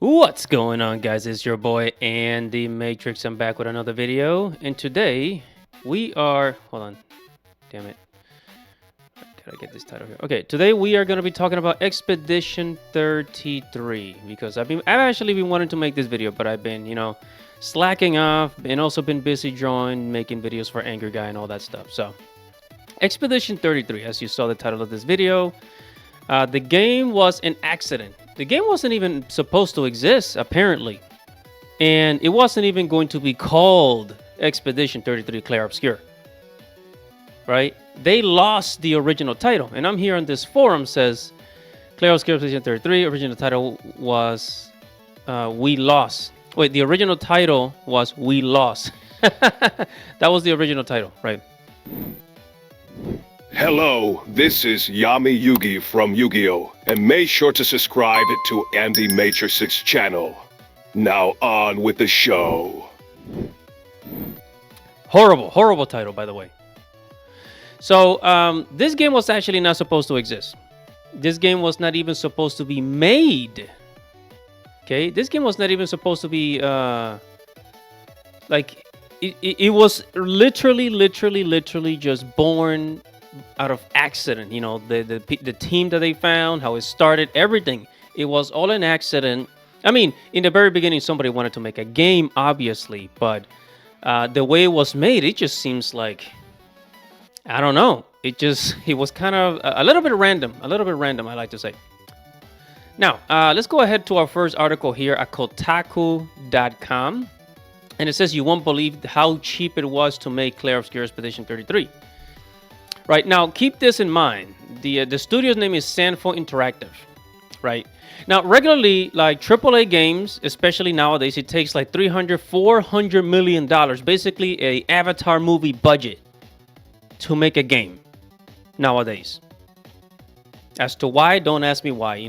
What's going on, guys? It's your boy Andy Matrix. I'm back with another video, and today we are. Hold on, damn it! Gotta get this title here. Okay, today we are gonna be talking about Expedition 33 because I've actually been wanting to make this video, but I've been, slacking off, and also been busy drawing, making videos for Angry Guy and all that stuff. So, Expedition 33, as you saw the title of this video, the game was an accident. The game wasn't even supposed to exist, apparently. And it wasn't even going to be called Expedition 33 Clair Obscur. Right? They lost the original title. And I'm here on this forum says, Clair Obscur Expedition 33, original title was We Lost. Wait, the original title was We Lost. That was the original title, right? Hello, this is Yami Yugi from Yu-Gi-Oh! And make sure to subscribe to Andy Matrix's channel. Now on with the show. Horrible title, by the way. So, this game was actually not supposed to exist. This game was not even supposed to be made. Okay? This game was not even supposed to be, it was literally just born out of accident. The team that they found, how it started, everything. It was all an accident. I mean, in the very beginning, somebody wanted to make a game, obviously, but the way it was made, it just seems like, I don't know. It was kind of a little bit random. I like to say. Now, let's go ahead to our first article here at Kotaku.com. And it says, you won't believe how cheap it was to make Clair Obscur Expedition 33. Right, now keep this in mind. The studio's name is Sanfo Interactive. Right? Now, regularly, like AAA games, especially nowadays, it takes like $400 million, basically a Avatar movie budget, to make a game nowadays. As to why, don't ask me why.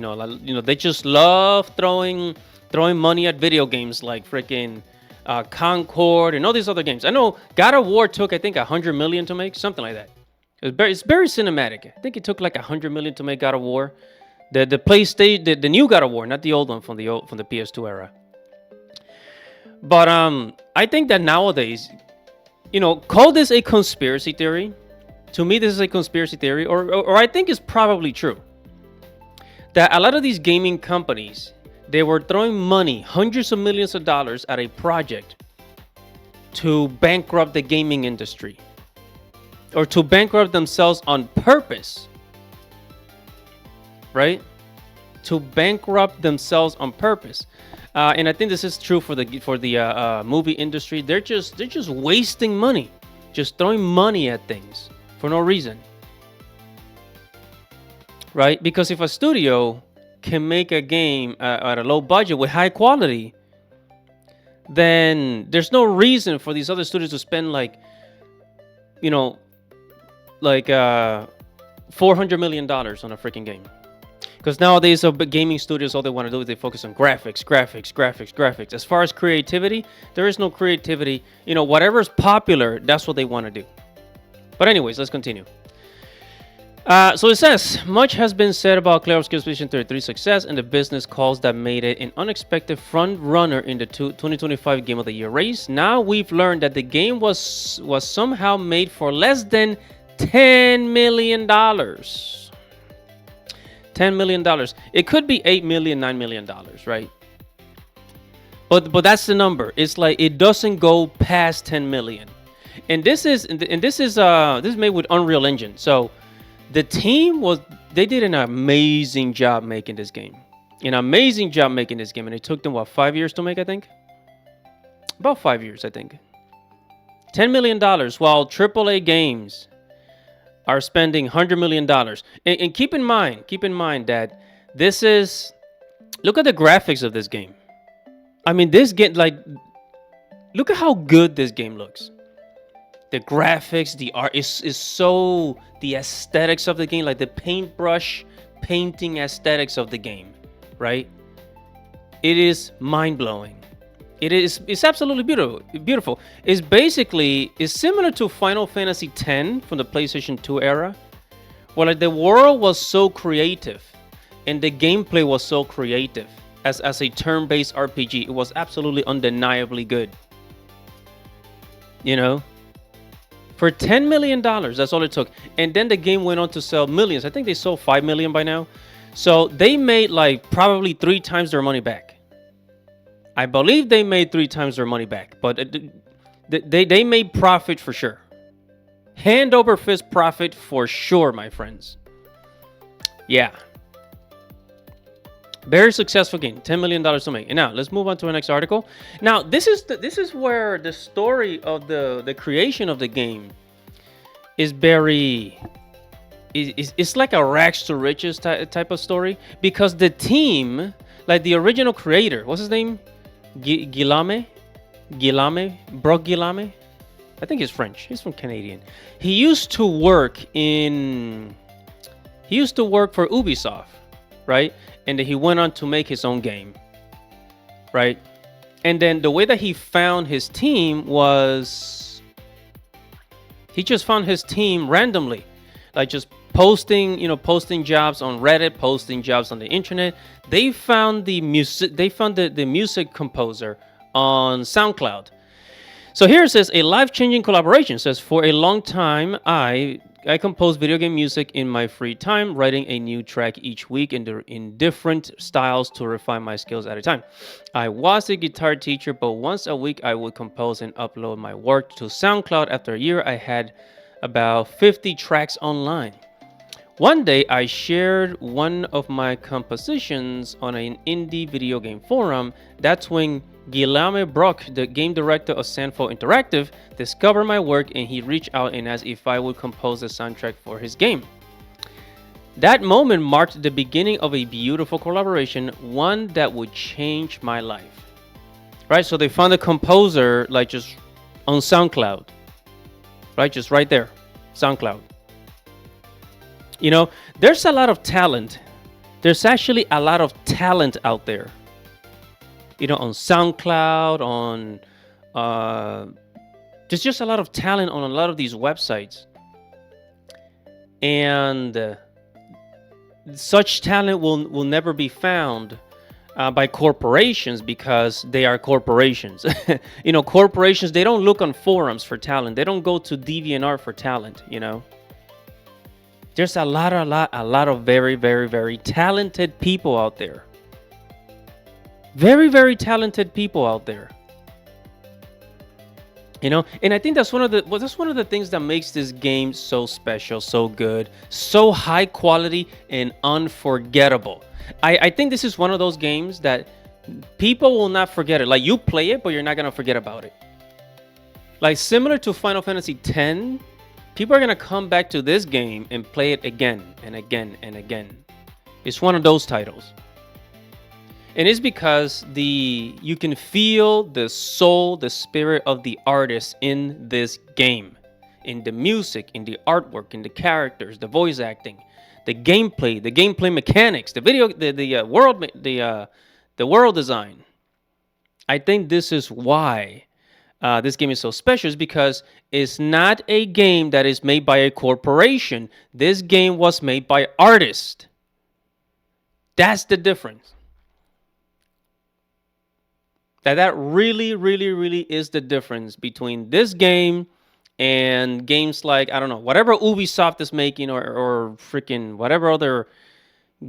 They just love throwing money at video games like freaking Concord and all these other games. I know God of War took, I think, $100 million to make, something like that. It's very cinematic. I think it took like $100 million to make God of War. The PlayStation, the new God of War, not the old one from the PS2 era. But I think that nowadays, call this a conspiracy theory. To me, this is a conspiracy theory, or I think it's probably true. That a lot of these gaming companies, they were throwing money, hundreds of millions of dollars at a project to bankrupt the gaming industry. Or to bankrupt themselves on purpose. Right? To bankrupt themselves on purpose. And I think this is true for the movie industry. They're just wasting money. Just throwing money at things for no reason. Right? Because if a studio can make a game at a low budget with high quality, then there's no reason for these other studios to spend $400 million on a freaking game. Because nowadays, gaming studios, all they want to do is they focus on graphics. As far as creativity, there is no creativity. Whatever's popular, that's what they want to do. But anyways, let's continue. So it says, much has been said about Clair Obscur Expedition 33's success and the business calls that made it an unexpected front runner in the 2025 Game of the Year race. Now we've learned that the game was somehow made for less than $10 million. $10 million. It could be $8 million, $9 million, right? But that's the number. It's like it doesn't go past 10 million. And this is made with Unreal Engine. So the team they did an amazing job making this game. And it took them 5 years to make, I think? About 5 years, I think. $10 million, while AAA games are spending $100 million. And keep in mind that this is, look at the graphics of this game. I mean, this game, look at how good this game looks. The graphics, the art is so, the aesthetics of the game, like the paintbrush painting aesthetics of the game, right? It is mind-blowing. It's absolutely beautiful. It's similar to Final Fantasy X from the PlayStation 2 era, where the world was so creative and the gameplay was so creative. as a turn-based RPG. It was absolutely undeniably good. You know, for $10 million, that's all it took. And then the game went on to sell millions. I think they sold 5 million by now. So they made like probably 3 times their money back. I believe they made 3 times their money back, but they made profit for sure. Hand over fist profit for sure, my friends. Yeah. Very successful game, $10 million to make. And now let's move on to our next article. Now this is where the story of the creation of the game is very. It's like a rags to riches type of story, because the team, like the original creator, what's his name? Guillaume, Brock Guillaume. I think he's French. He's from Canadian. He used to work for Ubisoft, right? And then he went on to make his own game, right? And then the way that he found his team was he just found his team randomly, like just posting jobs on Reddit, posting jobs on the internet. They found the music composer on SoundCloud. So here it says, a life-changing collaboration. It says, for a long time, I compose video game music in my free time, writing a new track each week in different styles to refine my skills at a time. I was a guitar teacher, but once a week I would compose and upload my work to SoundCloud. After a year, I had about 50 tracks online. One day, I shared one of my compositions on an indie video game forum. That's when Guillaume Brock, the game director of Sandfall Interactive, discovered my work, and he reached out and asked if I would compose the soundtrack for his game. That moment marked the beginning of a beautiful collaboration, one that would change my life. Right? So they found a composer like just on SoundCloud. Right? Just right there. SoundCloud. You know, there's a lot of talent. There's actually a lot of talent out there. You know, on SoundCloud, on there's just a lot of talent on a lot of these websites. And such talent will never be found by corporations, because they are corporations. You know, corporations, they don't look on forums for talent. They don't go to DeviantArt for talent, you know. There's a lot of very, very, very talented people out there. Very, very talented people out there. You know, and I think that's one of the things that makes this game so special, so good, so high quality and unforgettable. I think this is one of those games that people will not forget it. Like, you play it, but you're not gonna forget about it. Like, similar to Final Fantasy X, people are gonna come back to this game and play it again and again and again. It's one of those titles. And it's because you can feel the soul, the spirit of the artist in this game. In the music, in the artwork, in the characters, the voice acting, the gameplay mechanics, the world design. I think this is why this game is so special, is because it's not a game that is made by a corporation. This game was made by artists. That's the difference. That really, really, really is the difference between this game and games like, I don't know, whatever Ubisoft is making, or freaking whatever other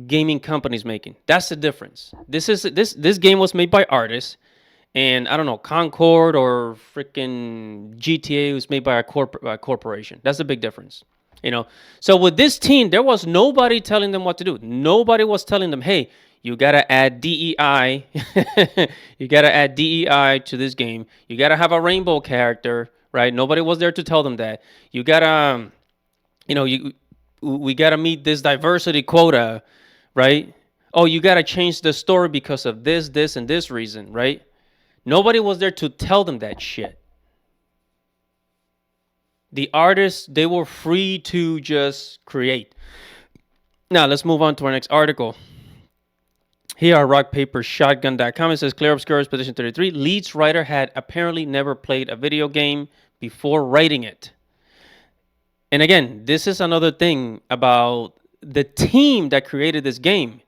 gaming companies making. That's the difference. This game was made by artists, and I don't know, Concord or freaking GTA was made by a corporation. That's the big difference. You know, so with this team, there was nobody telling them what to do. Nobody was telling them, hey, you gotta add DEI. You gotta add DEI to this game. You gotta have a rainbow character, right? Nobody was there to tell them that. You gotta, we gotta meet this diversity quota, right? Oh, you gotta change the story because of this, and this reason, right? Nobody was there to tell them that shit. The artists, they were free to just create. Now, let's move on to our next article. Here are rockpapershotgun.com. It says, Claire Obscura's position 33. Leeds writer had apparently never played a video game before writing it. And again, this is another thing about the team that created this game.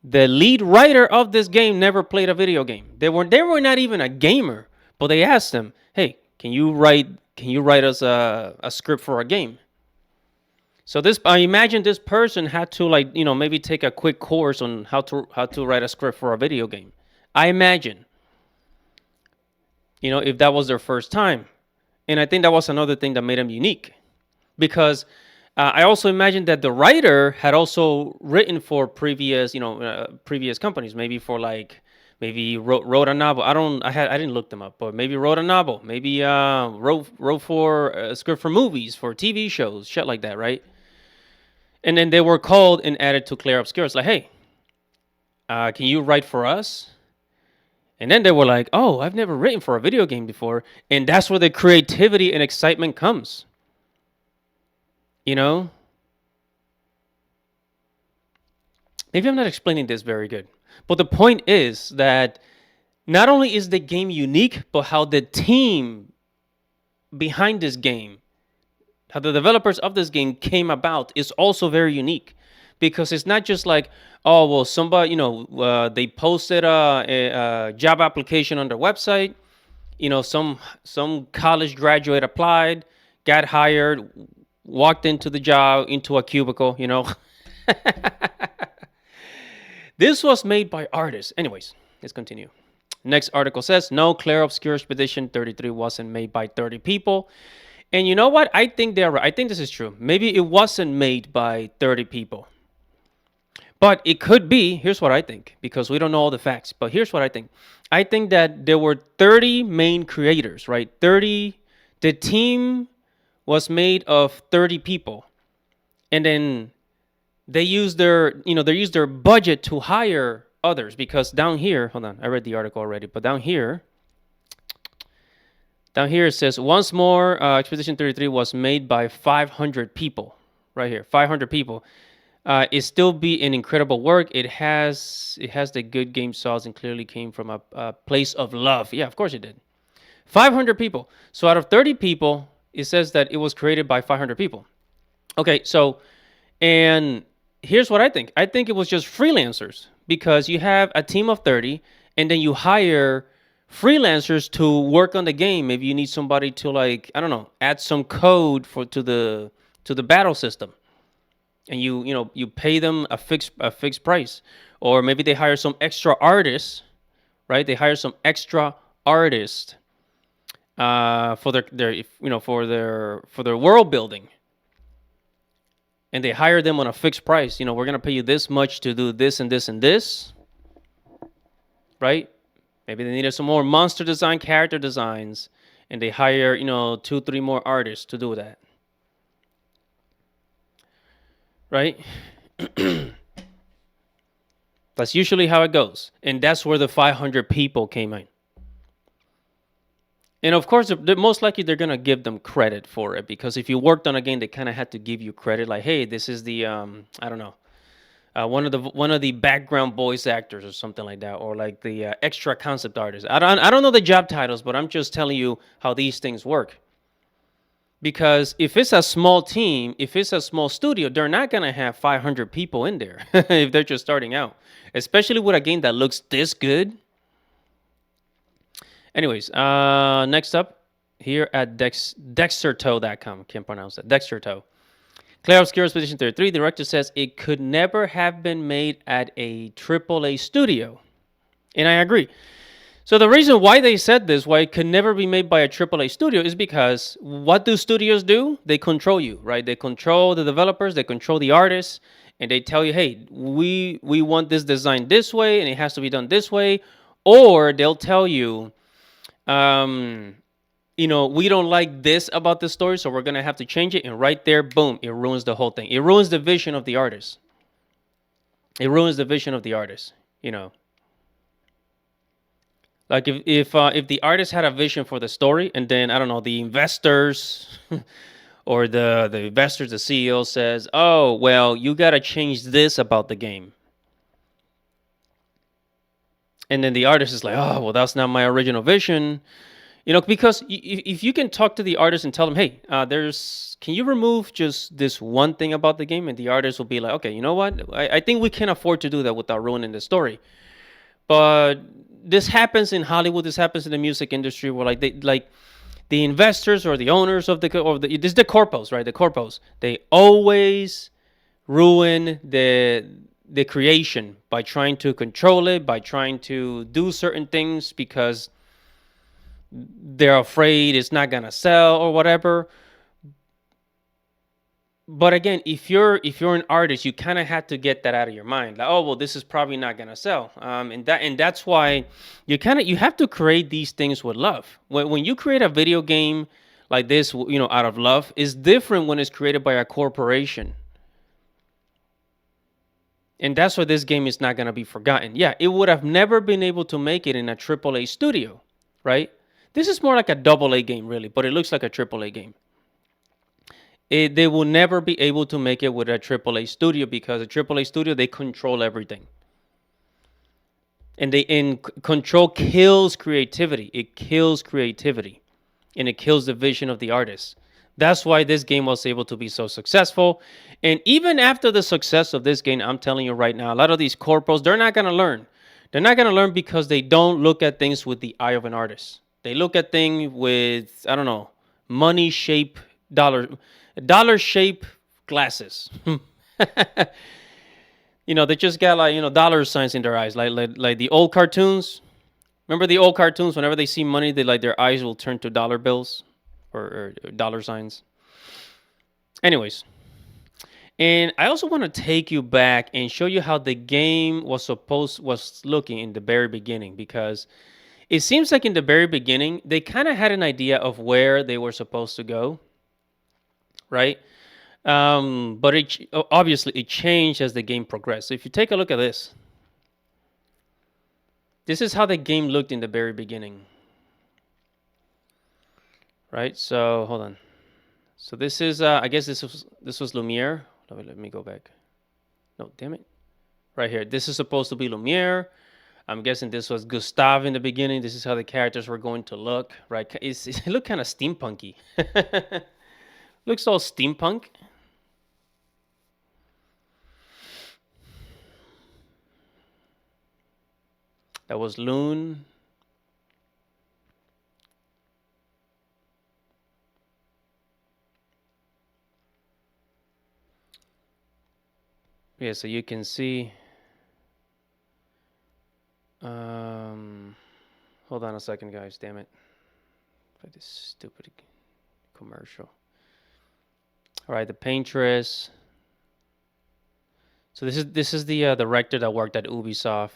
The lead writer of this game never played a video game. They were not even a gamer, but they asked him, "Hey, can you write us a script for a game?" So this, I imagine this person had to, like, maybe take a quick course on how to write a script for a video game. I imagine, if that was their first time. And I think that was another thing that made him unique, because I also imagine that the writer had also written for previous companies, maybe for, like, maybe wrote a novel. I didn't look them up, but maybe wrote a novel, maybe wrote for a script for movies, for TV shows, shit like that, right? And then they were called and added to Clair Obscur. It's like, hey, can you write for us? And then they were like, oh, I've never written for a video game before. And that's where the creativity and excitement comes. You know? Maybe I'm not explaining this very good. But the point is that not only is the game unique, but how the team behind this game, how the developers of this game came about, is also very unique. Because it's not just like, oh, well, somebody, they posted a job application on their website. Some college graduate applied, got hired, walked into the job, into a cubicle, This was made by artists. Anyways, let's continue. Next article says, no, Clair Obscur Expedition 33 wasn't made by 30 people. And you know what? I think they're right. I think this is true. Maybe it wasn't made by 30 people. But it could be. Here's what I think, because we don't know all the facts. But here's what I think. I think that there were 30 main creators, right? The team was made of 30 people. And then they used their budget to hire others, because down here, hold on, I read the article already, but down here it says, once more, Expedition 33 was made by 500 people. Right here, 500 people. It still be an incredible work. It has the good game sauce and clearly came from a place of love. Yeah, of course it did. 500 people. So out of 30 people, it says that it was created by 500 people. Okay, so, and here's what I think. I think it was just freelancers, because you have a team of 30 and then you hire freelancers to work on the game. Maybe you need somebody to, like, I don't know, add some code to the battle system. And you pay them a fixed price. Or maybe they hire some extra artists, right? They hire some extra artists for their world building. And they hire them on a fixed price. We're gonna pay you this much to do this and this and this, right? Maybe they needed some more monster design, character designs, and they hire 2-3 more artists to do that, right? That's usually how it goes, and that's where the 500 people came in. And of course, most likely they're gonna give them credit for it, because if you worked on a game, they kind of had to give you credit. Like, hey, this is the I don't know, one of the background voice actors or something like that, or like the extra concept artist. I don't know the job titles, but I'm just telling you how these things work. Because if it's a small team, if it's a small studio, they're not gonna have 500 people in there if they're just starting out, especially with a game that looks this good. Anyways, next up here at Dexerto.com. Can't pronounce that. Dexerto. Clair Obscur Expedition 33. The director says it could never have been made at a AAA studio. And I agree. So the reason why they said this, why it could never be made by a AAA studio, is because what do studios do? They control you, right? They control the developers, they control the artists, and they tell you, hey, we want this design this way, and it has to be done this way. Or they'll tell you, we don't like this about the story, so we're going to have to change it. And right there, boom, it ruins the whole thing. It ruins the vision of the artist. It ruins the vision of the artist, Like if the artist had a vision for the story, and then, I don't know, the investors or the investors, the CEO says, oh, well, you got to change this about the game. And then the artist is like, oh, well, that's not my original vision. Because if you can talk to the artist and tell them, hey, can you remove just this one thing about the game, and the artist will be like, okay, you know what, I think we can afford to do that without ruining the story. But this happens in Hollywood, this happens in the music industry, where like the investors or the owners this is the corpos, right? The corpos, they always ruin the creation by trying to control it, by trying to do certain things because they're afraid it's not gonna sell or whatever. But again, if you're an artist, you kind of have to get that out of your mind. Like, oh well, this is probably not gonna sell, and that's why you have to create these things with love. When you create a video game like this, out of love, is different when it's created by a corporation. And that's why this game is not gonna be forgotten. Yeah, it would have never been able to make it in a AAA studio, right? This is more like a AA game, really, but it looks like a AAA game. They will never be able to make it with a AAA studio because a AAA studio, they control everything. And control kills creativity. It kills creativity, and it kills the vision of the artist. That's why this game was able to be so successful. And even after the success of this game, I'm telling you right now, a lot of these corpos, they're not going to learn. They're not going to learn because they don't look at things with the eye of an artist. They look at things with, I don't know, money shape, dollar shape glasses. They just got like, dollar signs in their eyes, like the old cartoons. Remember the old cartoons? Whenever they see money, they like their eyes will turn to dollar bills or dollar signs. Anyways, and I also want to take you back and show you how the game was looking in the very beginning, because it seems like in the very beginning they kind of had an idea of where they were supposed to go, right? But obviously it changed as the game progressed. So if you take a look at this is how the game looked in the very beginning, right? So hold on. So this is I guess this was Lumiere. Let me go back. No, damn it. Right here. This is supposed to be Lumiere. I'm guessing this was Gustave in the beginning. This is how the characters were going to look, right? It looked kind of steampunky. Looks all steampunk. That was Loon. Yeah, so you can see. Hold on a second, guys. Damn it. Like this stupid commercial. All right, the paintress. So this is the director that worked at Ubisoft.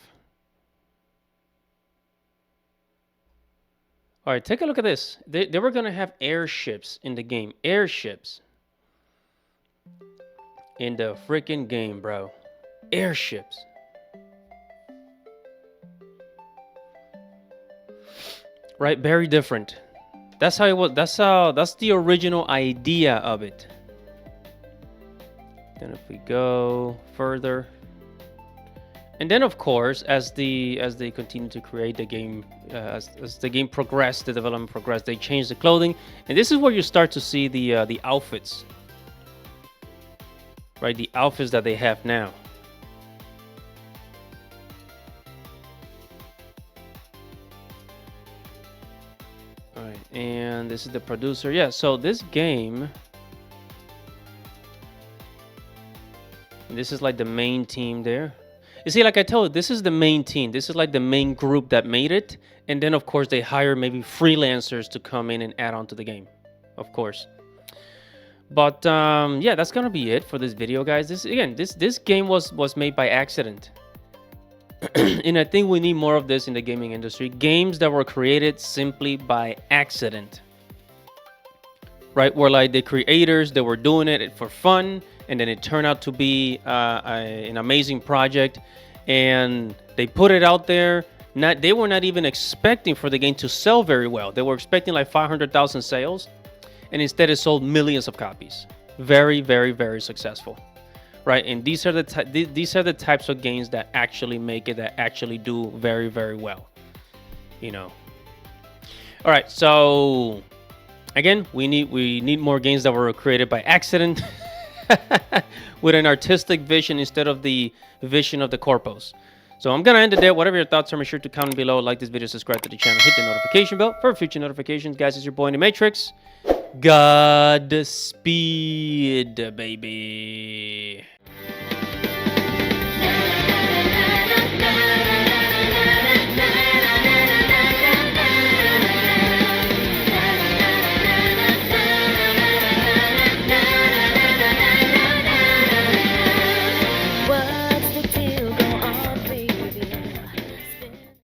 All right, take a look at this. They were gonna have airships in the game. Airships in the freaking game, bro. Airships. Right, very different. That's how it was. That's the original idea of it. Then if we go further, and then of course, as they continue to create the game, as the game progressed, the development progressed, they changed the clothing, and this is where you start to see the outfits, right? The outfits that they have now. All right, and this is the producer. Yeah, so this game. This is like the main team there. You see, like I told you, this is the main team. This is like the main group that made it. And then, of course, they hire maybe freelancers to come in and add on to the game, of course. But yeah, that's gonna be it for this video, guys. This game was made by accident, and I think we need more of this in the gaming industry. Games that were created simply by accident, right? Where like the creators, they were doing it for fun, and then it turned out to be an amazing project, and they put it out there. They were not even expecting for the game to sell very well. They were expecting like 500,000 sales, and instead it sold millions of copies. Very, very, very successful, right? And these are the types of games that actually make it, that actually do very, very well, you know. All right, so again, we need more games that were created by accident with an artistic vision instead of the vision of the corpos. So I'm gonna end it there. Whatever your thoughts are, make sure to comment below, like this video, subscribe to the channel, hit the notification bell for future notifications. Guys, it's your boy in the Matrix. Godspeed, baby.